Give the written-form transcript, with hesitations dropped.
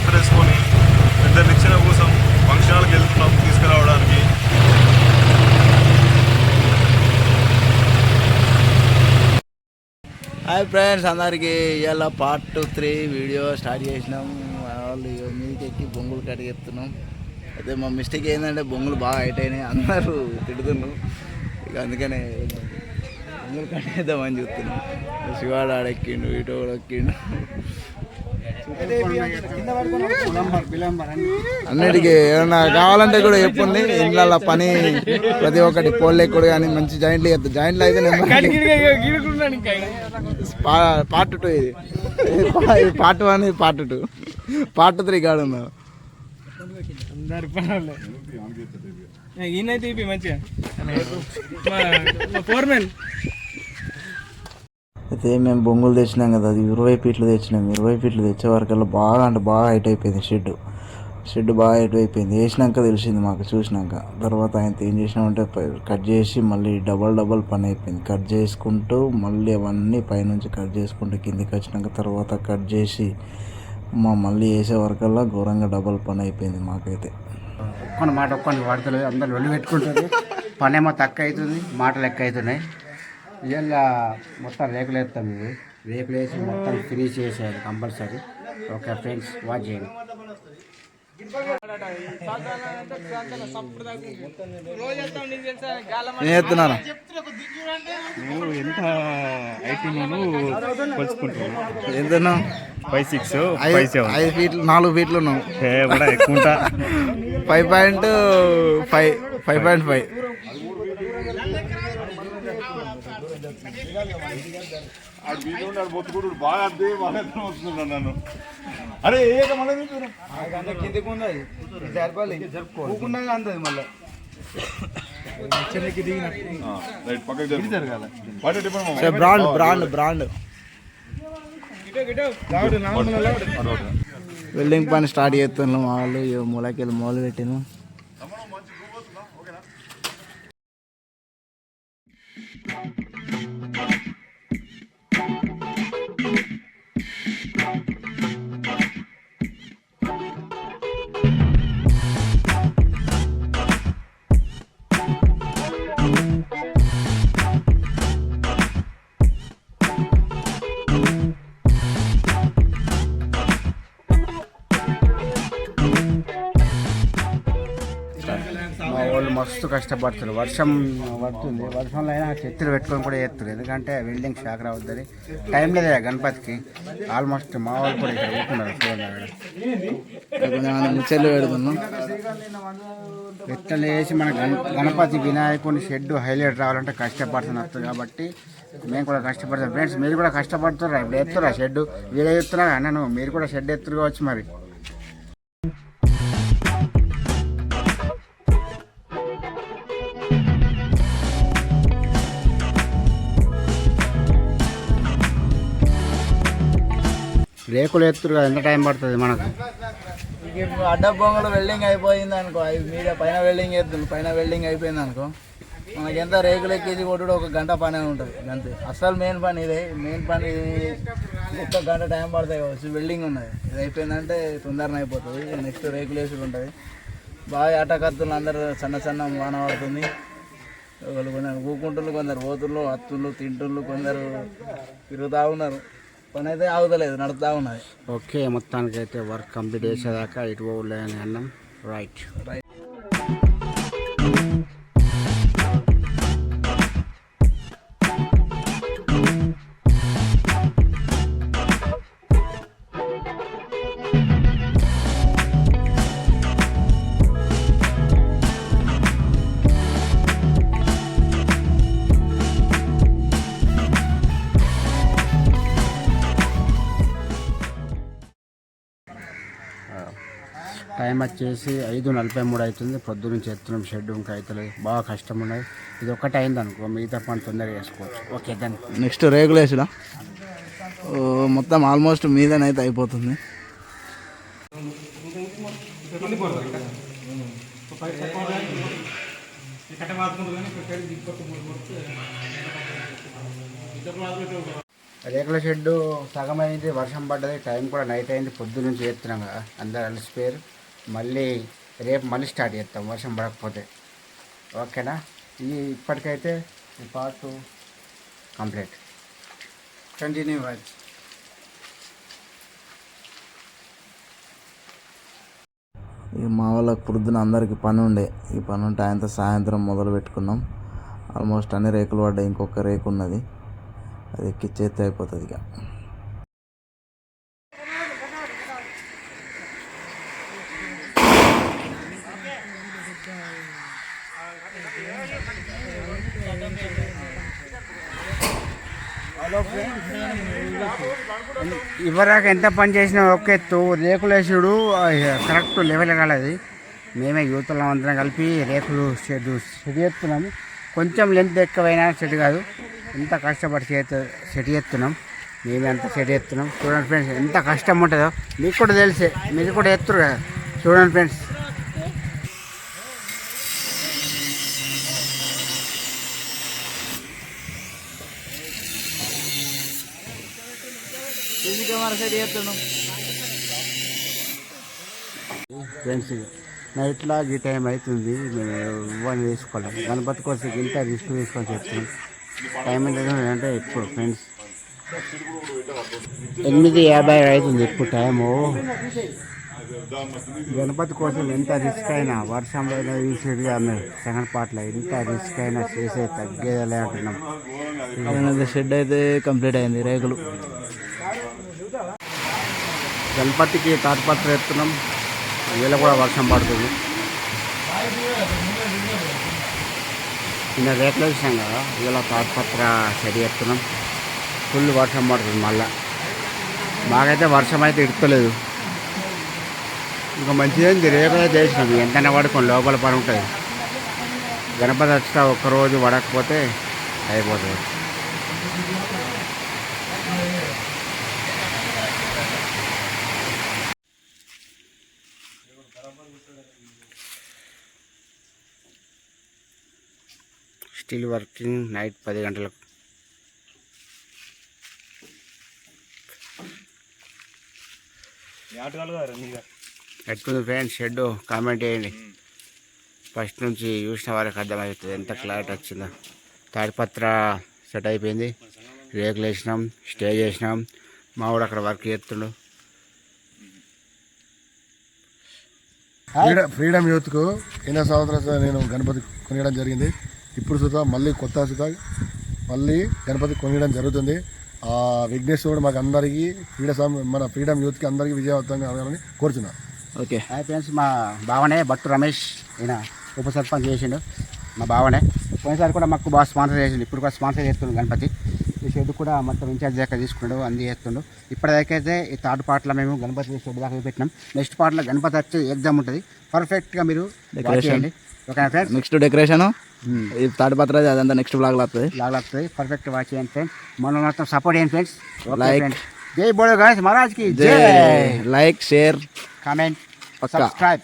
Tractor వేసుకొని పెద్ద నిచ్చెన కోసం ఫంక్షన్కి వెళ్తున్నాం తీసుకురావడానికి. హాయ్ ఫ్రెండ్స్, అందరికీ ఇవాళ పార్ట్ 3 వీడియో స్టార్ట్ చేసినాం. వాళ్ళు మీదకి ఎక్కి బొంగులు కట్టి చెప్తున్నాం. అయితే మా మిస్టేక్ ఏంటంటే బొంగులు బాగా హైట్ అయినాయి, అందరూ తిడుతున్నాం. ఇక అందుకనే బొంగులు కట్టేద్దామని చూస్తున్నాం. శివాడు ఆడెక్కిండు, ఇటు ఎక్కిండు. అన్నిటికీ ఏమన్నా కావాలంటే కూడా చెప్పుంది. ఇంట్లో పని ప్రతి ఒక్కటి పోల్ ఎక్కుడు కానీ మంచి జాయింట్లు చెప్తా. జాయింట్లు అయితే పార్ట్ 2 ఇది. పార్ట్ 1 ఇది పార్ట్ 2. పార్ట్ 3 కాడు ఉన్నారు. అయితే మేము బొంగులు తెచ్చినాం కదా, అది 20 ఫీట్లు తెచ్చినాం. 20 ఫీట్లు తెచ్చే వరకల్లా బాగా అంటే బాగా హైట్ అయిపోయింది. షెడ్ బాగా హైట్ అయిపోయింది. వేసినాక తెలిసింది మాకు, చూసినాక. తర్వాత ఆయన ఏం చేసినామంటే కట్ చేసి మళ్ళీ డబల్ పని అయిపోయింది. కట్ చేసుకుంటూ మళ్ళీ అవన్నీ పైనుంచి కట్ చేసుకుంటూ కిందికి వచ్చినాక తర్వాత కట్ చేసి మళ్ళీ వేసే వరకల్లా ఘోరంగా డబల్ పని అయిపోయింది మాకైతే. ఒక్కని వాడతలేదు, అందరు వెళ్ళి పెట్టుకుంటుంది. పని ఏమో తక్కువ అవుతుంది, మాటలు ఎక్కువ అవుతున్నాయి. ఇవాళ మొత్తం రేకులు వేస్తాం. ఇది రేకులు వేసి మొత్తం ఫినిష్ చేసేయాలి కంపల్సరీ. ఓకే ఫ్రెండ్స్, వాచ్ చేయండి. చేస్తున్నారా ఎంత ఐటీను కొలుచుకుంటున్నాను. ఎంత 5, 6, 5, 7, 5 ఫీట్లు 4 ఫీట్లు ఉన్నాం. కూడా ఎక్కువ 5.5. బాగా వస్తున్నాడు నన్ను. అరే కిందకు ఉంది జరపాలి, జరుపుకోకుండా అందది మళ్ళీ బ్రాండ్ వెల్డింగ్ పని స్టార్ట్ చేస్తున్నాం. వాళ్ళు మూలకెళ్ళి మొదలు పెట్టినాం. మా వాళ్ళు మస్తు కష్టపడుతున్నారు. వర్షం పడుతుంది, వర్షంలో అయినా చెత్తలు పెట్టుకొని కూడా చేస్తారు. ఎందుకంటే వెల్డింగ్ షాక్ రావద్దని. టైం లేదా గణపతికి. ఆల్మోస్ట్ మా వాళ్ళు కూడా ఇక్కడ కూర్చున్నారు. ముచ్చట్లు పెడుతున్నాం. ఎట్లా వేసి మన గణపతి వినాయకుని షెడ్ హైలైట్ రావాలంటే కష్టపడుతున్నారు. కాబట్టి మేము కూడా కష్టపడతాం. ఫ్రెండ్స్, మీరు కూడా కష్టపడుతున్నారు. ఇప్పుడు ఎత్తురా షెడ్, వీడే ఎత్తురా అన్నను, మీరు కూడా షెడ్ ఎత్తురు కావచ్చు. మరి రేకులు ఎత్తురు కదా, ఎంత టైం పడుతుంది మనకు? అడ్డ బొంగలు వెల్డింగ్ అయిపోయింది అనుకో, అవి మీద పైన వెల్డింగ్ వేస్తుంది. పైన వెల్డింగ్ అయిపోయింది అనుకో, మనకి ఎంత రేకులు ఎక్కేసి కొట్టుడు 1 గంట పని ఉంటుంది అంతే. అసలు మెయిన్ పని ఇదే. మెయిన్ పని 1 గంట టైం పడుతుంది కావచ్చు. వెల్డింగ్ ఉన్నది, ఇది అయిపోయిందంటే తొందరగా అయిపోతుంది. నెక్స్ట్ రేకులు వేసుడు ఉంటుంది. బాగా ఆటకత్తులు అందరూ సన్న వాన పడుతుంది. ఒకరు కొందరు కూకుంటుళ్ళు, కొందరు పోతుళ్ళు, అత్తుళ్ళు, తింటుళ్ళు, కొందరు తిరుగుతూ ఉన్నారు. పని అయితే ఆగుతలేదు, నడుపుతూ ఉన్నది. ఓకే, మొత్తానికి అయితే వర్క్ కంప్లీట్ చేసేదాకా ఇటు పోలేని అన్నాం. రైట్. టైం వచ్చేసి 5:43 అవుతుంది. పొద్దు నుంచి ఎత్తున్నాం షెడ్, ఇంకా అవుతలేదు. బాగా కష్టం ఉన్నది. ఇది ఒక్కటి అయింది అనుకో, మిగతా పని తొందరగా చేసుకోవచ్చు. ఓకే దాన్ని నెక్స్ట్ రేగులేసుడా మొత్తం ఆల్మోస్ట్ మీదనైతే అయిపోతుంది. రేకుల షెడ్డు సగం అయింది, వర్షం పడ్డది, టైం కూడా నైట్ అయింది, పొద్దు నుంచి చేస్తున్నాం కదా, అందరు అలసిపోయారు. మళ్ళీ రేపు మళ్ళీ స్టార్ట్ చేస్తాం వర్షం పడకపోతే. ఓకేనా? ఇప్పటికైతే ఈ పార్ట్ కంప్లీట్. Continue watch. ఇక మా వాళ్ళకి పొద్దున అందరికీ పని ఉండే, ఈ పని ఉంటే ఆయనతో సాయంత్రం మొదలు పెట్టుకున్నాం. ఆల్మోస్ట్ అన్ని రేకులు పడ్డాయి, ఇంకొక రేకు ఉన్నది, అది ఎక్కిచ్చేస్తే అయిపోతుంది ఇక. ఇవ్వరాక ఎంత పని చేసినా ఒక ఎత్తు, రేకులేసుడు కరెక్ట్ లెవెల్ కాలేదు. మేమే యూత్లో అందరం కలిపి రేకులు షెడ్ చేస్తున్నాము. కొంచెం లెంత్ ఎక్కువైనా సెట్ కాదు, ఎంత కష్టపడి సెట్ చేస్తున్నాం. మేమే అంత సెట్ చేస్తున్నాం. చూడండి ఫ్రెండ్స్ ఎంత కష్టం ఉంటుందో మీకు కూడా తెలిసే, మీరు కూడా ఎత్తురు కదా. చూడండి ఫ్రెండ్స్, ఫ్రెండ్స్ నైట్లో ఈ టైం అవుతుంది, మేము ఇవ్వని తీసుకోలేం. గణపతి కోసం ఇంత రిస్క్ తీసుకొని చెప్తున్నాం. టైం అంటే ఇప్పుడు ఫ్రెండ్స్ 8:50 అవుతుంది ఇప్పుడు టైము. గణపతి కోసం ఎంత రిస్క్ అయినా, వర్షంలో అయినా ఈసీడ్గా అన్నారు సెకండ్ పార్ట్లో, ఎంత రిస్క్ అయినా చేసే తగ్గేదలే అంటున్నాం. షెడ్ అయితే కంప్లీట్ అయింది, రేకులు. గణపతికి తాటిపత్ర ఎత్తున్నాం, వీళ్ళ కూడా వర్షం పడుతుంది. నిన్న రేట్లు వేసాం కదా, వీళ్ళ తాటిపత్ర చెడి ఎత్తున్నాం. ఫుల్ వర్షం పడుతుంది మళ్ళా. మాకైతే వర్షం అయితే ఇడతలేదు. ఇంకా మంచిదేంది, రేకులు అయితే వేసినాం, ఎంతైనా పడుకోండి, లోపల పని ఉంటుంది. గణపతి వచ్చినా ఒక్కరోజు పడకపోతే అయిపోతుంది. స్టిల్ వర్కింగ్ నైట్ 10 గంటలకు. ఎట్లుంది ఫ్రెండ్స్ షెడ్? కామెంట్ చేయండి. ఫస్ట్ నుంచి చూసిన వారికి అర్థమవుతుంది ఎంత క్లారిటీ వచ్చిందో. తాడిపత్ర సెట్ అయిపోయింది, రేకులు వేసినాం, స్టేజ్ వేసినాం. మా వాడు అక్కడ వర్క్ చేస్తుండు. ఫ్రీడమ్ యూత్కు ఎన్నో సంవత్సరాలు నేను గణపతి కొనియడం జరిగింది. ఇప్పుడు సుతా మళ్ళీ కొత్త సుతా మళ్ళీ గణపతి కొనియడం జరుగుతుంది. ఆ విఘ్నేశ్వరుడు మాకు అందరికీ మన ఫ్రీడమ్ యూత్కి అందరికీ విజయవంతంగా అవ్వాలని కోరుచున్నాను. ఓకే. హాయ్ ఫ్రెండ్స్, మా బావనే బట్టు రమేష్, ఈయన ఉప సర్పంచ్ చేసిండు. మా బావనే పోయినసారి కూడా మాకు బాగా స్పాన్సర్ చేసిండు, ఇప్పుడు కూడా స్పాన్సర్ చేస్తుండు గణపతి. ఈ షెడ్ కూడా మొత్తం ఇన్ఛార్జ్ దాకా తీసుకున్నాడు, అన్ని చేస్తుండు. ఇప్పటిదాకైతే ఈ థర్డ్ పార్ట్లో మేము గణపతి షెడ్ దాకా పెట్టినాం. నెక్స్ట్ పార్ట్లో గణపతి వచ్చి ఎగ్జామ్ ఉంటుంది, పర్ఫెక్ట్గా మీరు చేయండి. ఓకేనా ఫ్రెండ్స్? నెక్స్ట్ డెకరేషన్ ఈ తాడిపత్ర అదంతా నెక్స్ట్ బ్లాగ్ వస్తుంది. పర్ఫెక్ట్ వాచ్ చేయండి ఫ్రెండ్స్. మనం మొత్తం సపోర్ట్ చేయండి ఫ్రెండ్స్. లైక్, జై బోలో గణేష్ మహారాజ్ కి జై. Like, share, comment, subscribe.